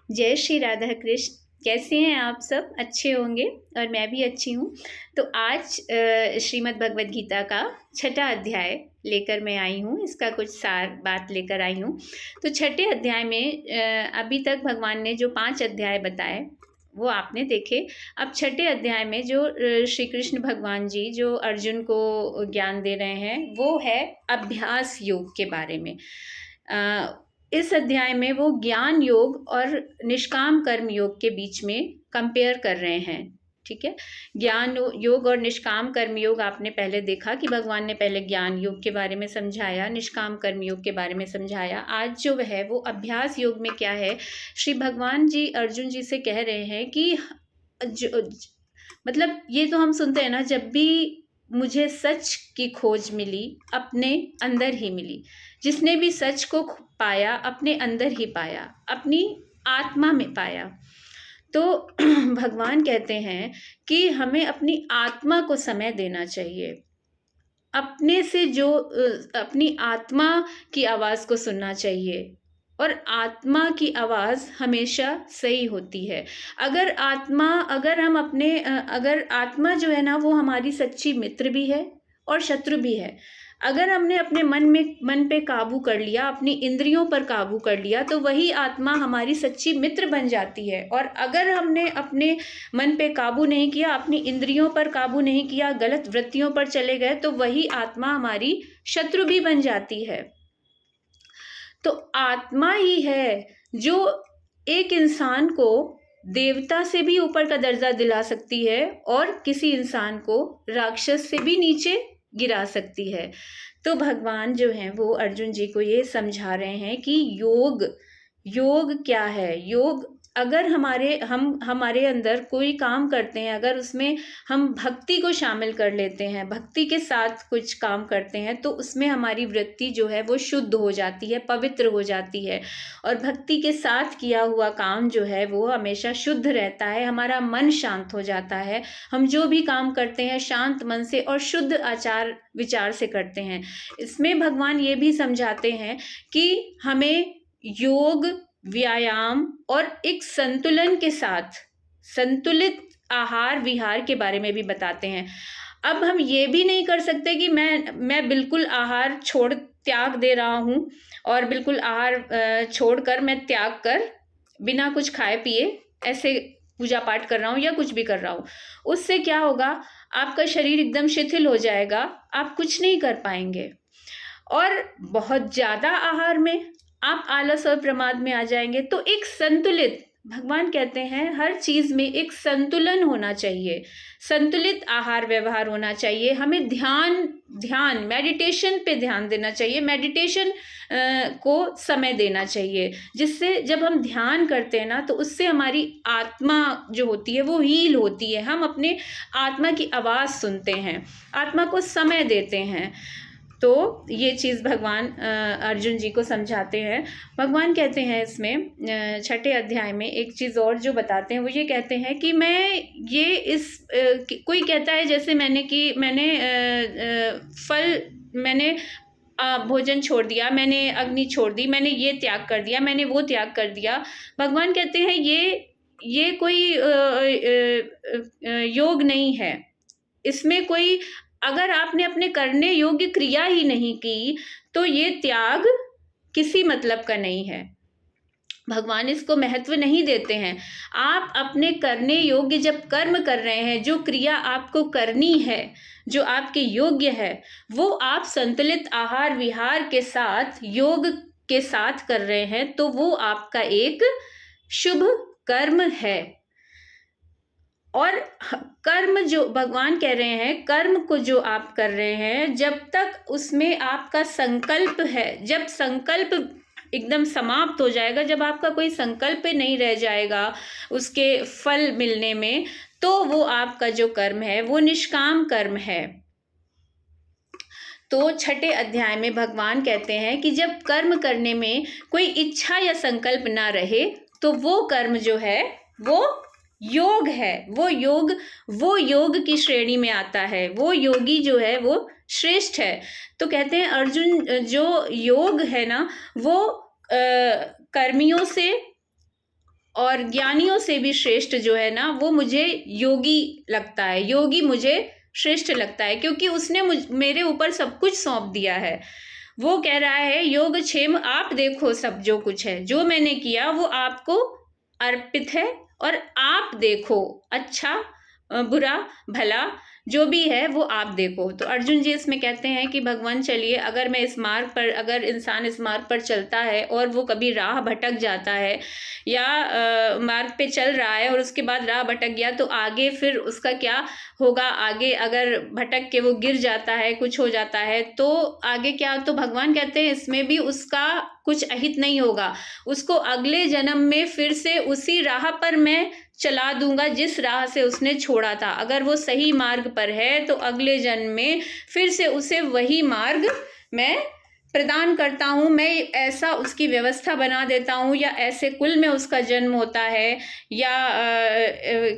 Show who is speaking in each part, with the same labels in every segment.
Speaker 1: जय श्री राधा कृष्ण। कैसे हैं आप सब? अच्छे होंगे और मैं भी अच्छी हूँ। तो आज श्रीमद् भगवद गीता का 6ठा अध्याय लेकर मैं आई हूँ। इसका कुछ सार बात लेकर आई हूँ। तो 6ठे अध्याय में अभी तक भगवान ने जो 5 अध्याय बताए वो आपने देखे। अब 6ठे अध्याय में जो श्री कृष्ण भगवान जी जो अर्जुन को ज्ञान दे रहे हैं वो है अभ्यास योग के बारे में। इस अध्याय में वो ज्ञान योग और निष्काम कर्म योग के बीच में कंपेयर कर रहे हैं। ठीक है, ज्ञान योग और निष्काम कर्म योग आपने पहले देखा कि भगवान ने पहले ज्ञान योग के बारे में समझाया, निष्काम कर्म योग के बारे में समझाया। आज जो है वो अभ्यास योग में क्या है, श्री भगवान जी अर्जुन जी से कह रहे हैं कि मतलब ये तो हम सुनते हैं ना, जब भी मुझे सच की खोज मिली अपने अंदर ही मिली। जिसने भी सच को पाया अपने अंदर ही पाया, अपनी आत्मा में पाया। तो भगवान कहते हैं कि हमें अपनी आत्मा को समय देना चाहिए, अपने से जो अपनी आत्मा की आवाज़ को सुनना चाहिए। और आत्मा की आवाज़ हमेशा सही होती है। अगर आत्मा जो है ना वो हमारी सच्ची मित्र भी है और शत्रु भी है। अगर हमने अपने मन पे काबू कर लिया, अपनी इंद्रियों पर काबू कर लिया, तो वही आत्मा हमारी सच्ची मित्र बन जाती है। और अगर हमने अपने मन पे काबू नहीं किया, अपनी इंद्रियों पर काबू नहीं किया, गलत वृत्तियों पर चले गए, तो वही आत्मा हमारी शत्रु भी बन जाती है। तो आत्मा ही है जो एक इंसान को देवता से भी ऊपर का दर्जा दिला सकती है और किसी इंसान को राक्षस से भी नीचे गिरा सकती है। तो भगवान जो हैं वो अर्जुन जी को ये समझा रहे हैं कि योग क्या है। योग अगर हमारे अंदर कोई काम करते हैं, अगर उसमें हम भक्ति को शामिल कर लेते हैं, भक्ति के साथ कुछ काम करते हैं, तो उसमें हमारी वृत्ति जो है वो शुद्ध हो जाती है, पवित्र हो जाती है। और भक्ति के साथ किया हुआ काम जो है वो हमेशा शुद्ध रहता है, हमारा मन शांत हो जाता है। हम जो भी काम करते हैं शांत मन से और शुद्ध आचार विचार से करते हैं। इसमें भगवान ये भी समझाते हैं कि हमें योग, व्यायाम और एक संतुलन के साथ संतुलित आहार विहार के बारे में भी बताते हैं। अब हम ये भी नहीं कर सकते कि मैं बिल्कुल आहार त्याग दे रहा हूँ और बिल्कुल आहार छोड़कर मैं त्याग कर बिना कुछ खाए पिए ऐसे पूजा पाठ कर रहा हूँ या कुछ भी कर रहा हूँ। उससे क्या होगा, आपका शरीर एकदम शिथिल हो जाएगा, आप कुछ नहीं कर पाएंगे। और बहुत ज़्यादा आहार में आप आलस और प्रमाद में आ जाएंगे। तो एक संतुलित, भगवान कहते हैं हर चीज़ में एक संतुलन होना चाहिए, संतुलित आहार व्यवहार होना चाहिए। हमें ध्यान मेडिटेशन पे ध्यान देना चाहिए, मेडिटेशन को समय देना चाहिए, जिससे जब हम ध्यान करते हैं ना तो उससे हमारी आत्मा जो होती है वो हील होती है। हम अपने आत्मा की आवाज़ सुनते हैं, आत्मा को समय देते हैं। तो ये चीज़ भगवान अर्जुन जी को समझाते हैं। भगवान कहते हैं इसमें 6ठे अध्याय में एक चीज़ और जो बताते हैं वो ये कहते हैं कि कोई कहता है जैसे मैंने भोजन छोड़ दिया, मैंने अग्नि छोड़ दी, मैंने ये त्याग कर दिया, मैंने वो त्याग कर दिया। भगवान कहते हैं ये कोई योग नहीं है। इसमें कोई, अगर आपने अपने करने योग्य क्रिया ही नहीं की तो ये त्याग किसी मतलब का नहीं है। भगवान इसको महत्व नहीं देते हैं। आप अपने करने योग्य जब कर्म कर रहे हैं, जो क्रिया आपको करनी है, जो आपके योग्य है, वो आप संतुलित आहार विहार के साथ, योग के साथ कर रहे हैं, तो वो आपका एक शुभ कर्म है। और कर्म जो भगवान कह रहे हैं, कर्म को जो आप कर रहे हैं, जब तक उसमें आपका संकल्प है, जब संकल्प एकदम समाप्त हो जाएगा, जब आपका कोई संकल्प नहीं रह जाएगा उसके फल मिलने में, तो वो आपका जो कर्म है वो निष्काम कर्म है। तो 6ठे अध्याय में भगवान कहते हैं कि जब कर्म करने में कोई इच्छा या संकल्प ना रहे तो वो कर्म जो है वो योग है। वो योग की श्रेणी में आता है। वो योगी जो है वो श्रेष्ठ है। तो कहते हैं अर्जुन, जो योग है ना वो कर्मियों से और ज्ञानियों से भी श्रेष्ठ जो है ना, वो मुझे योगी लगता है। योगी मुझे श्रेष्ठ लगता है, क्योंकि उसने मेरे ऊपर सब कुछ सौंप दिया है। वो कह रहा है योगक्षेम आप देखो, सब जो कुछ है, जो मैंने किया वो आपको अर्पित है, और आप देखो, अच्छा बुरा भला जो भी है वो आप देखो। तो अर्जुन जी इसमें कहते हैं कि भगवान चलिए, अगर मैं इस मार्ग पर, अगर इंसान इस मार्ग पर चलता है और वो कभी राह भटक जाता है, या मार्ग पे चल रहा है और उसके बाद राह भटक गया, तो आगे फिर उसका क्या होगा? आगे अगर भटक के वो गिर जाता है, कुछ हो जाता है, तो आगे क्या? तो भगवान कहते हैं इसमें भी उसका कुछ अहित नहीं होगा, उसको अगले जन्म में फिर से उसी राह पर मैं चला दूंगा जिस राह से उसने छोड़ा था। अगर वो सही मार्ग पर है तो अगले जन्म में फिर से उसे वही मार्ग मैं प्रदान करता हूँ, मैं ऐसा उसकी व्यवस्था बना देता हूँ, या ऐसे कुल में उसका जन्म होता है, या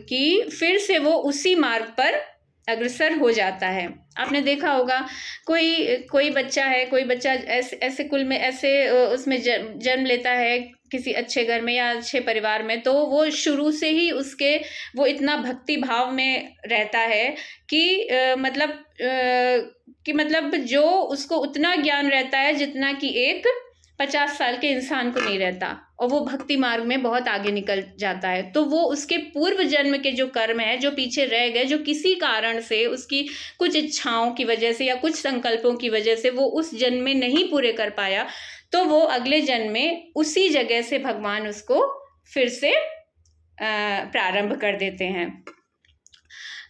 Speaker 1: कि फिर से वो उसी मार्ग पर अग्रसर हो जाता है। आपने देखा होगा कोई बच्चा है, कोई बच्चा ऐसे कुल में, ऐसे उसमें जन्म लेता है किसी अच्छे घर में या अच्छे परिवार में, तो वो शुरू से ही वो इतना भक्ति भाव में रहता है कि मतलब जो उसको उतना ज्ञान रहता है जितना कि एक 50 साल के इंसान को नहीं रहता, और वो भक्ति मार्ग में बहुत आगे निकल जाता है। तो वो उसके पूर्व जन्म के जो कर्म है, जो पीछे रह गए, जो किसी कारण से उसकी कुछ इच्छाओं की वजह से या कुछ संकल्पों की वजह से वो उस जन्म में नहीं पूरे कर पाया, तो वो अगले जन्म में उसी जगह से भगवान उसको फिर से प्रारंभ कर देते हैं।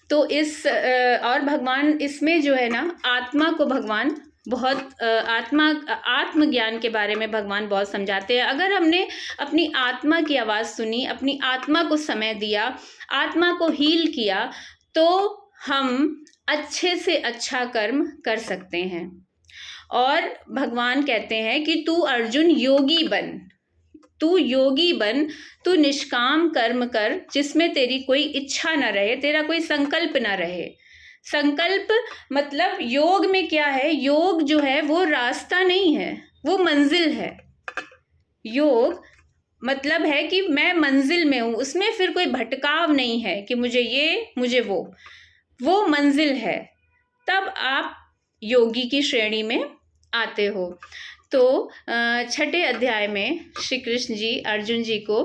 Speaker 1: तो और भगवान इसमें जो है ना, आत्मा को भगवान बहुत आत्मज्ञान के बारे में भगवान बहुत समझाते हैं। अगर हमने अपनी आत्मा की आवाज़ सुनी, अपनी आत्मा को समय दिया, आत्मा को हील किया, तो हम अच्छे से अच्छा कर्म कर सकते हैं। और भगवान कहते हैं कि तू अर्जुन योगी बन, तू योगी बन, तू निष्काम कर्म कर जिसमें तेरी कोई इच्छा न रहे, तेरा कोई संकल्प न रहे। संकल्प मतलब योग में क्या है? योग जो है वो रास्ता नहीं है, वो मंजिल है। योग मतलब है कि मैं मंजिल में हूँ, उसमें फिर कोई भटकाव नहीं है कि मुझे ये मुझे वो मंजिल है, तब आप योगी की श्रेणी में आते हो। तो छठे अध्याय में श्री कृष्ण जी अर्जुन जी को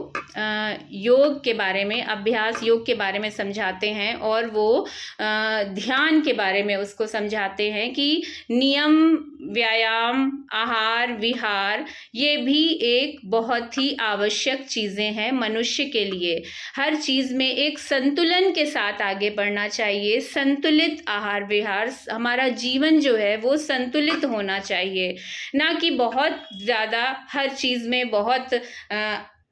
Speaker 1: योग के बारे में, अभ्यास योग के बारे में समझाते हैं, और वो ध्यान के बारे में उसको समझाते हैं कि नियम, व्यायाम, आहार विहार ये भी एक बहुत ही आवश्यक चीज़ें हैं मनुष्य के लिए। हर चीज़ में एक संतुलन के साथ आगे बढ़ना चाहिए। संतुलित आहार विहार, हमारा जीवन जो है वो संतुलित होना चाहिए, ना कि बहुत ज़्यादा हर चीज़ में बहुत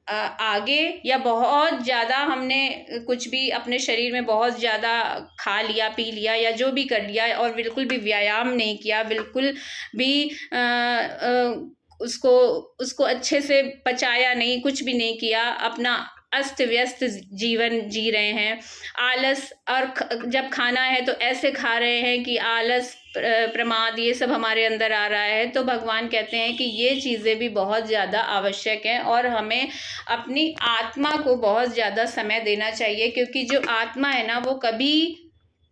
Speaker 1: आगे, या बहुत ज़्यादा हमने कुछ भी अपने शरीर में बहुत ज़्यादा खा लिया, पी लिया, या जो भी कर लिया, और बिल्कुल भी व्यायाम नहीं किया, बिल्कुल भी उसको अच्छे से पचाया नहीं, कुछ भी नहीं किया, अपना अस्त व्यस्त जीवन जी रहे हैं। आलस, और जब खाना है तो ऐसे खा रहे हैं कि आलस, प्रमाद, ये सब हमारे अंदर आ रहा है। तो भगवान कहते हैं कि ये चीज़ें भी बहुत ज़्यादा आवश्यक हैं, और हमें अपनी आत्मा को बहुत ज़्यादा समय देना चाहिए, क्योंकि जो आत्मा है ना, वो कभी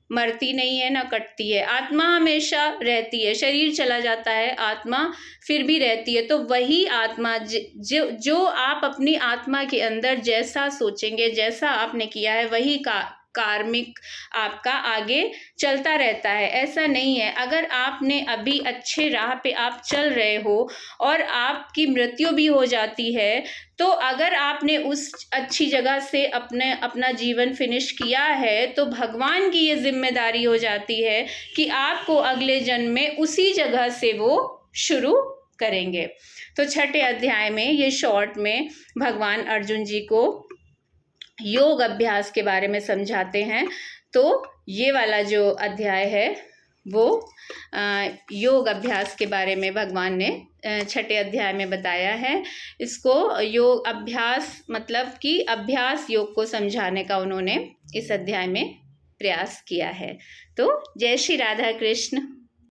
Speaker 1: मरती नहीं है ना कटती है। आत्मा हमेशा रहती है, शरीर चला जाता है, आत्मा फिर भी रहती है। तो वही आत्मा जो आप अपनी आत्मा के अंदर जैसा सोचेंगे, जैसा आपने किया है, वही कार्मिक आपका आगे चलता रहता है। ऐसा नहीं है, अगर आपने अभी अच्छे राह पे आप चल रहे हो और आपकी मृत्यु भी हो जाती है, तो अगर आपने उस अच्छी जगह से अपना जीवन फिनिश किया है, तो भगवान की ये जिम्मेदारी हो जाती है कि आपको अगले जन्म में उसी जगह से वो शुरू करेंगे। तो छठे अध्याय में ये शॉर्ट में भगवान अर्जुन जी को योग अभ्यास के बारे में समझाते हैं। तो ये वाला जो अध्याय है वो योग अभ्यास के बारे में भगवान ने छठे अध्याय में बताया है। इसको योग अभ्यास मतलब कि अभ्यास योग को समझाने का उन्होंने इस अध्याय में प्रयास किया है। तो जय श्री राधा कृष्ण।